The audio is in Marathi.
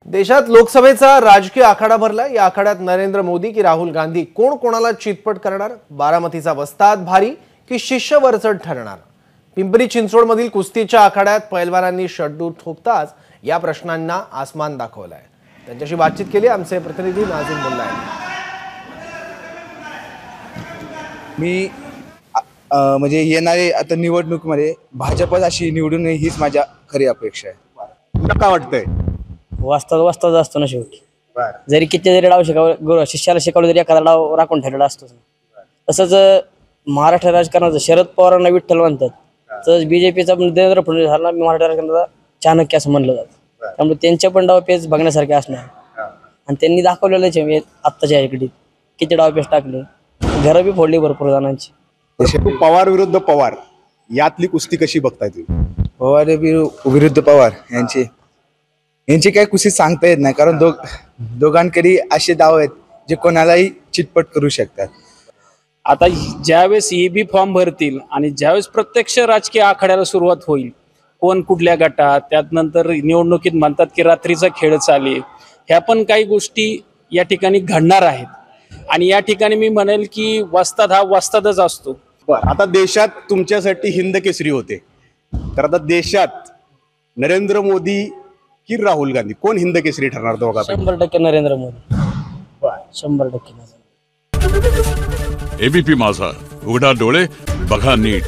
देशात लोकसभेचा राजकीय आखाडा भरला। या आखाड्यात नरेंद्र मोदी की राहुल गांधी कोण कोणाला चितपट करणार? बारामतीचा वस्ताद भारी की शिष्य वरचढ ठरणार? पिंपरी चिंचवडमधील कुस्तीच्या आखाड्यात पैलवानांनी शड्डू ठोकताच या प्रश्नांना आसमान दाखवलाय। त्यांच्याशी बातचीत केली आमचे प्रतिनिधी नाझीम मुल्ला यांनी। मी म्हणजे येणारे आता निवडणुकीमध्ये भाजपच अशी निवडून येईल हीच माझ्या खरी अपेक्षा आहे। तुला काय वाटतंय? वास्तव असतो ना शेवटी। जरी किती जरी डाव शिकवलं, शिष्याला शिकवलं तरी एखादा डाव राखून ठेवलेला असतो। तसंच महाराष्ट्र राजकारणाचं शरद पवारांना विठ्ठल म्हणतात, तर बीजेपीचा देवेंद्र फडणवीस हा मराठा राजकारणाचा चाणक्य असं म्हणलं जातं। त्यामुळे त्यांचे पण डाव पेच बघण्यासारखे असणार आणि त्यांनी दाखवलेलंच आहे आत्ताच्या इकडे किती डाव पेच टाकले, घरं बी फोडली भरपूर जणांची। पवार विरुद्ध पवार यातली कुस्ती कशी बघताय तुम्ही? पवार विरुद्ध पवार यांची काय कुस्ती सांगता येत नाही, कारण दोघांकडे असे डाव आहेत जे कोणालाही चितपट करू शकतात। आता ज्यावेळेस ईबी फॉर्म भरतील आणि ज्यावेळेस प्रत्यक्ष राजकीय आखाड्याला सुरुवात होईल, कोण कुठल्या गटात, त्यात नंतर निवडणुकीत म्हणतात की रात्रीचा खेळ चालेल, ह्या पण काही गोष्टी या ठिकाणी घडणार आहेत। आणि या ठिकाणी मी म्हणेल की वस्ताद हा वस्तादच असतो। आता देशात तुमच्यासाठी हिंद केसरी होते, तर आता देशात नरेंद्र मोदी की राहुल गांधी कोण हिंद केसरी ठरणार? दोघांपैकी 100% नरेंद्र मोदी, 100%। एबीपी माझा, उघडा डोळे बघा नीट।